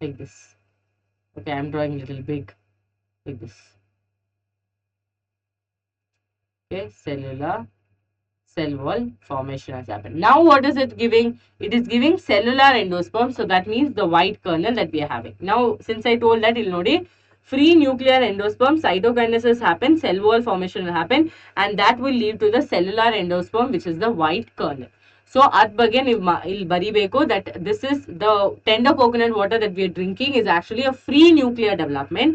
like this. Okay, I am drawing little big, like this. Okay, cellular cell wall formation has happened. Now what is it giving? It is giving cellular endosperm. So that means the white kernel that we are having. Now since I told that, you'll notice free nuclear endosperm, cytokinesis happen, cell wall formation will happen, and that will lead to the cellular endosperm, which is the white kernel. So at begin il baribeko that this is the tender coconut water that we are drinking is actually a free nuclear development,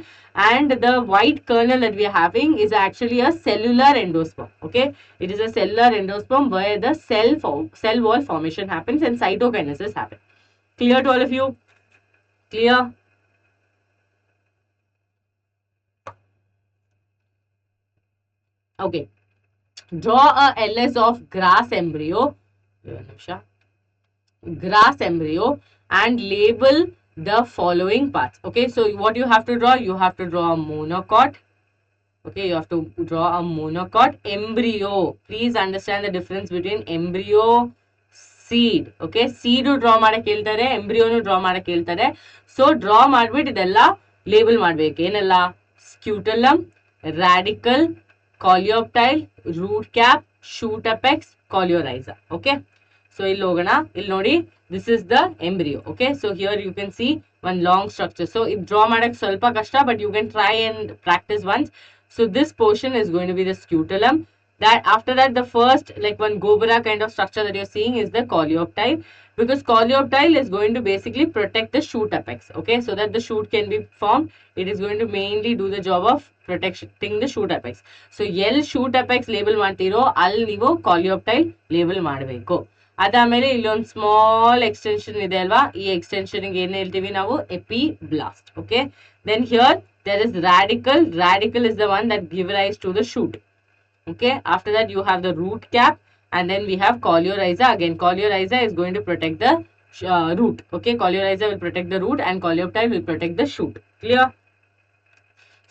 and the white kernel that we are having is actually a cellular endosperm. Okay, it is a cellular endosperm where the cell wall formation happens and cytokinesis happens. Clear to all of you? Clear? Okay, draw a LS of grass embryo, and label the following parts. Okay, so what you have to draw? You have to draw a monocot. Okay, you have to draw a monocot. Embryo, please understand the difference between embryo, seed. Okay, seed draw ಮಾಡಕ್ಕೆ ಹೇಳ್ತಾರೆ, embryo draw ಮಾಡಕ್ಕೆ ಹೇಳ್ತಾರೆ. So draw ಮಾಡ್ಬಿಟ್ಟು ಇದೆಲ್ಲ label ಮಾಡ್ಬೇಕು. ಏನೆಲ್ಲ? ಸ್ಕ್ಯೂಟಲಮ್, radical, coleoptile, root cap, shoot apex, coleorhiza. Okay, so ಇಲ್ಲಿ ಹೋಗೋಣ. ಇಲ್ಲಿ ನೋಡಿ, this is the embryo. Okay, so here you can see one long structure. So if draw ಮಾಡಕ್ಕೆ ಸ್ವಲ್ಪ ಕಷ್ಟ, but you can try and practice once. So this portion is going to be the scutellum. That after that, the first like one gobra kind of structure that you're seeing is the coleoptile, because coleoptile is going to basically protect the shoot apex. Okay, so that the shoot can be formed. It is going to mainly do the job of protecting the shoot apex. So L shoot apex label ಮಾಡ್ತಿರೋ ಅಲ್ಲಿ ನೀವು coleoptile label ಮಾಡಬೇಕು. ಅದಾದ್ಮೇಲೆ ಇಲ್ಲೊಂದು small extension ಇದೆ ಅಲ್ವಾ, ಈ extension ಏನ್ ಹೇಳ್ತೀವಿ ನಾವು? Epiblast. Okay, then here there is radicle. Radicle is the one that give rise to the shoot. Okay, after that you have the root cap, and then we have coleorhiza. Again, coleorhiza is going to protect the root. Okay, coleorhiza will protect the root and coleoptile will protect the shoot. Clear?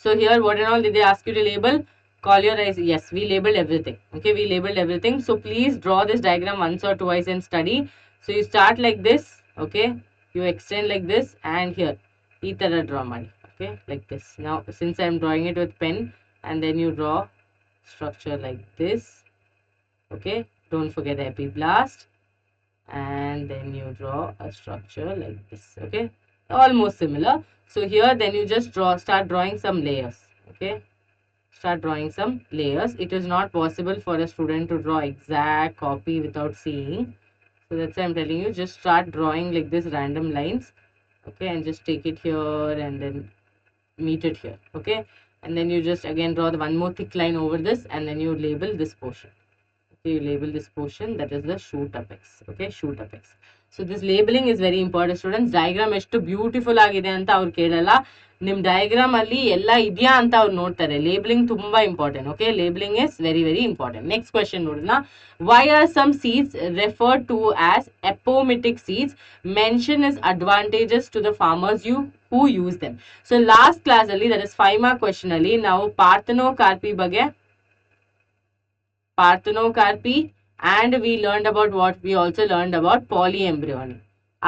So here, what and all did they ask you to label? Coleorhiza. Yes, we labeled everything. Okay, we labeled everything. So please draw this diagram once or twice and study. So you start like this. Okay, you extend like this, and here, itara draw mani. Okay, like this. Now, since I am drawing it with pen, and then you draw structure like this. Okay, don't forget the epiblast, and then you draw a structure like this. Okay, almost similar. So here, then you just start drawing some layers. Okay, start drawing some layers. It is not possible for a student to draw exact copy without seeing. So that's why I'm telling you, just start drawing like this random lines. Okay, and just take it here and then meet it here. Okay, and then you just again draw the one more thick line over this, and then you label this portion. Okay, you label this portion, that is the shoot apex. Okay, shoot apex. So this labeling is very important, students. Diagram ಎಷ್ಟು beautiful ಆಗಿದೆ ಅಂತ ಅವ್ರು ಕೇಳಲ್ಲ, ನಿಮ್ diagram ಅಲ್ಲಿ ಎಲ್ಲ ಇದೆಯಾ ಅಂತ ಅವ್ರು ನೋಡ್ತಾರೆ. ಲೇಬಲಿಂಗ್ ತುಂಬಾ important. Okay, labeling is very very important. Next question ನೋಡೋಣ. Why are some seeds referred to as apomictic seeds? Mention is advantages to the farmers who use them. So last class ಅಲ್ಲಿ, that is 5 mark question ಅಲ್ಲಿ, ನಾವು ಪಾರ್ಥನೋಕಾರ್ಪಿ ಬಗ್ಗೆ, ಪಾರ್ಥನೋಕಾರ್ಪಿ, and we learned about what? We also learned about polyembryony.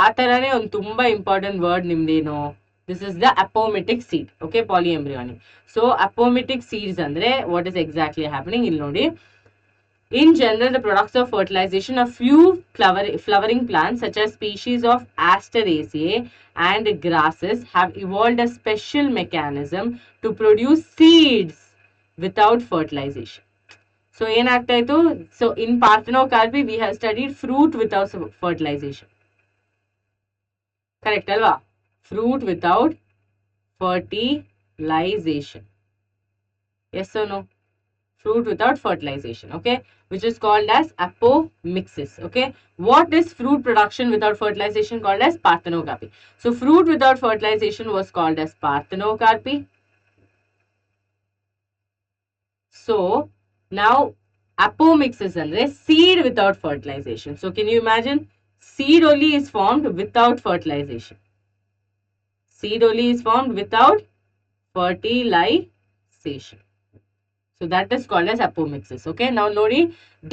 ಆ ತರನೇ ಒಂದು ತುಂಬಾ important word ನಿಮ್ದೇನು? This is the apomitic seed. Okay, polyembryony. So apomitic seeds andre what is exactly happening? ಇಲ್ಲಿ ನೋಡಿ. In general, the products of fertilization of few flowering plants such as species of Asteraceae and grasses have evolved a special mechanism to produce seeds without fertilization. So ಏನಾಗ್ತಾಯಿತು? So in Parthenocarpy we have studied fruit without fertilization. Correct alva? Fruit without fertilization. Yes or no? Fruit without fertilization. Okay, which is called as apomixis. Okay, what is fruit production without fertilization called as? Parthenocarpy. So fruit without fertilization was called as Parthenocarpy. So now apomixis andre seed without fertilization. So can you imagine? Seed only is formed without fertilization. Seed only is formed without fertilization. So that is called as apomixis. Okay, now nodi,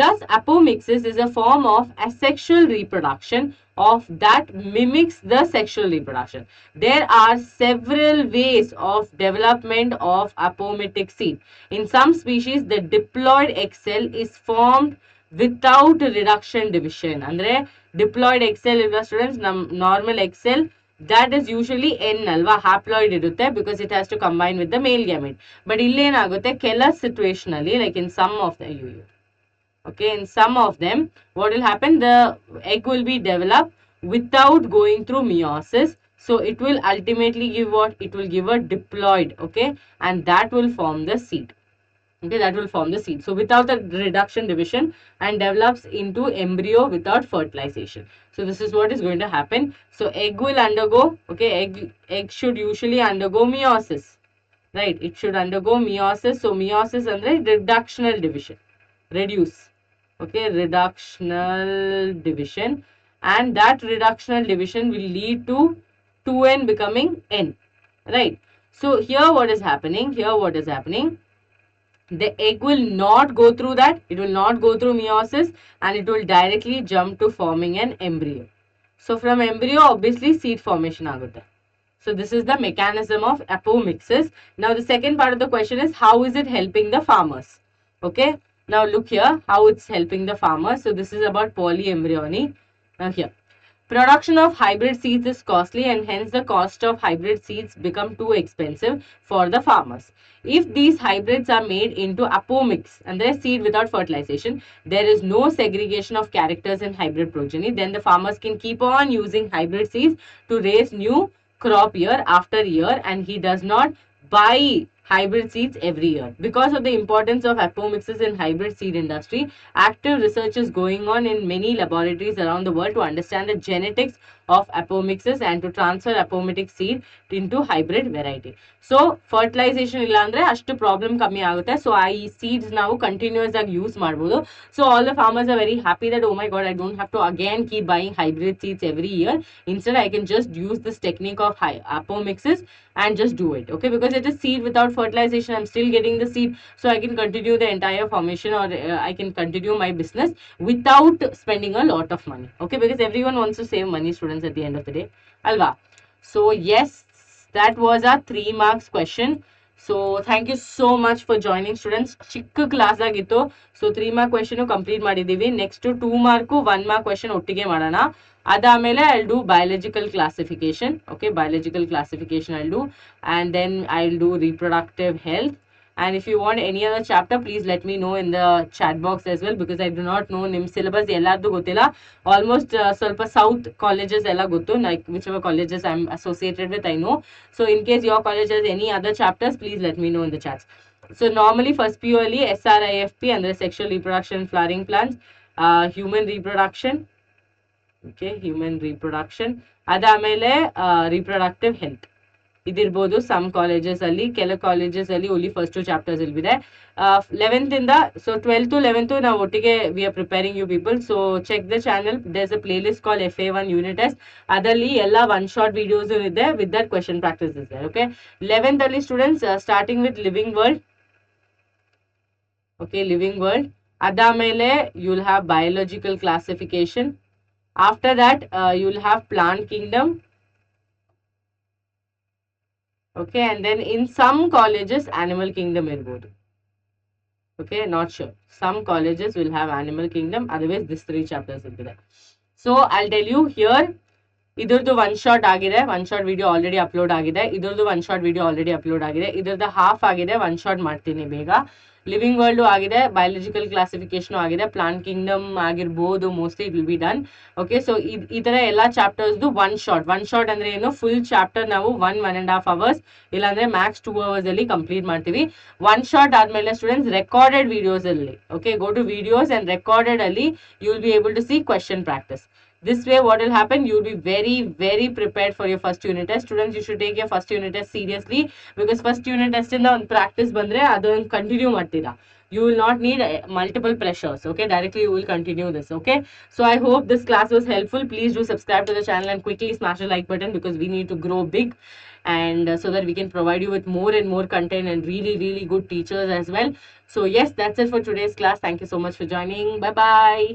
thus apomixis is a form of asexual reproduction of that mimics the sexual reproduction. There are several ways of development of apomitic seed. In some species, the diploid egg cell is formed without reduction division. Andre diploid egg cell ilva students, normal egg cell, that is usually N alva, haploid irutte, because it has to combine with the male gamete. But ille enagutte kela situationally, like in some of the okay, in some of them, what will happen? The egg will be developed without going through meiosis. So it will ultimately give what? It will give a diploid. Okay, and that will form the seed. Okay, that will form the seed. So without the reduction division, and develops into embryo without fertilization. So this is what is going to happen. So egg will undergo, okay, egg should usually undergo meiosis, right? It should undergo meiosis. So meiosis andre reductional division, reduce. Okay, reductional division, and that reductional division will lead to 2n becoming n, right? So here what is happening? The egg will not go through that. It will not go through meiosis, and it will directly jump to forming an embryo. So from embryo, obviously seed formation agutte. So this is the mechanism of apomixis. Now the second part of the question is, how is it helping the farmers? Okay, now look here how it's helping the farmers. So this is about polyembryony. Now here, production of hybrid seeds is costly, and hence the cost of hybrid seeds become too expensive for the farmers. If these hybrids are made into apomix, and there is seed without fertilization, there is no segregation of characters in hybrid progeny, then the farmers can keep on using hybrid seeds to raise new crop year after year, and he does not buy hybrid seeds every year. Because of the importance of apomixes in hybrid seed industry, active research is going on in many laboratories around the world to understand the genetics of apomixes and to transfer apomitic seed into hybrid variety. So fertilization ಇಲ್ಲ ಅಂದ್ರೆ ಅಷ್ಟು problem ಕಮ್ಮಿ ಆಗುತ್ತೆ. So ಈ seeds ನಾವು continuous ಆಗಿ use ಮಾಡ್ಬೋದು. So all the farmers are very happy that, oh my god, I don't have to again keep buying hybrid seeds every year. Instead, I can just use this technique of apomixes and just do it. Okay, because it is seed without fertilization, I'm still getting the seed, so I can continue the entire formation, or I can continue my business without spending a lot of money. Okay, because everyone wants to save money, students, at the end of the day. Alva. So yes, that was our 3 marks question. So thank you so much for joining, students. ಚಿಕ್ಕ class ಆಗಿತ್ತು. So 3 mark question complete ಮಾಡಿದೀವಿ. Next 2 mark 1 mark question ಒಟ್ಟಿಗೆ ಮಾಡೋಣ. ಅದಾದ್ಮೇಲೆ I'll do biological classification. Okay, biological classification I'll do, and then I'll do reproductive health. And if you want any other chapter, please let me know in the chat box as well, because I do not know nim syllabus ellardu gottilla. Almost ಸ್ವಲ್ಪ south colleges ಎಲ್ಲ ಗೊತ್ತು, like whichever colleges I'm associated with I know. So in case your college has any other chapters, please let me know in the chats. So normally first purely SRIFP and the sexual reproduction flowering plants, human reproduction. Okay, human reproduction. ಅದಾದ್ಮೇಲೆ reproductive health ಇದಿರ್ಬೋದು. Some colleges ಅಲ್ಲಿ, ಕೆಲವು colleges ಅಲ್ಲಿ only first 2 chapters ಇಲ್ವಿದೆ. 11th ಇಂದ, so 12th to 11th ನಾವು ಒಟ್ಟಿಗೆ we are preparing you people. So check the channel, there's a playlist call FA1 unit test. ಅದರಲ್ಲಿ ಎಲ್ಲ 1 short videos ಇದೆ with that question practice ಇದೆ. Okay, 11th ಅಲ್ಲಿ students starting with living world. Okay, living world. ಅದಾದ್ಮೇಲೆ you will have biological classification. After that you will have plant kingdom. Okay, and then in some colleges animal kingdom irbodu. Okay, not sure. Some colleges will have animal kingdom, otherwise this 3 chapters will be there. So I'll tell you here, ಇದ್ರದ್ದು 1 short ಆಗಿದೆ, 1 short video already upload ಆಗಿದೆ. ಇದ್ರದ್ದು 1 short video already upload ಆಗಿದೆ. ಇದ್ರದ್ದು half ಆಗಿದೆ, 1 short ಮಾಡ್ತೀನಿ ಬೇಗ. Living world ಆಗಿದೆ, ಬಯೋಲಾಜಿಕಲ್ ಕ್ಲಾಸಿಫಿಕೇಶನ್ ಆಗಿದೆ, ಪ್ಲಾಂಟ್ ಕಿಂಗ್ಡಮ್ ಆಗಿರ್ಬೋದು, mostly it will be done. Okay, so ಈ ತರ ಎಲ್ಲ ಚಾಪ್ಟರ್ಸ್ದು 1 ಶಾರ್ಟ್ ಅಂದ್ರೆ ಏನು, ಫುಲ್ ಚಾಪ್ಟರ್ ನಾವು 1.5 hours ಇಲ್ಲಾಂದ್ರೆ ಮ್ಯಾಕ್ಸ್ 2 hours ಅಲ್ಲಿ ಕಂಪ್ಲೀಟ್ ಮಾಡ್ತೀವಿ. 1 ಶಾರ್ಟ್ ಆದ್ಮೇಲೆ ಸ್ಟೂಡೆಂಟ್ಸ್ ರೆಕಾರ್ಡೆಡ್ ವಿಡಿಯೋಸ್ ಅಲ್ಲಿ, okay, go to videos and recorded ಅಲ್ಲಿ you will be able to see question practice. This way what will happen, you will be very prepared for your first unit test. Students, you should take your first unit test seriously, because first unit test inda on practice bandre adon continue martira. You will not need multiple pressures. Okay, directly you will continue this. Okay, so I hope this class was helpful. Please do subscribe to the channel and quickly smash the like button, because we need to grow big, and so that we can provide you with more and more content and really good teachers as well. So yes, that's it for today's class. Thank you so much for joining. Bye bye.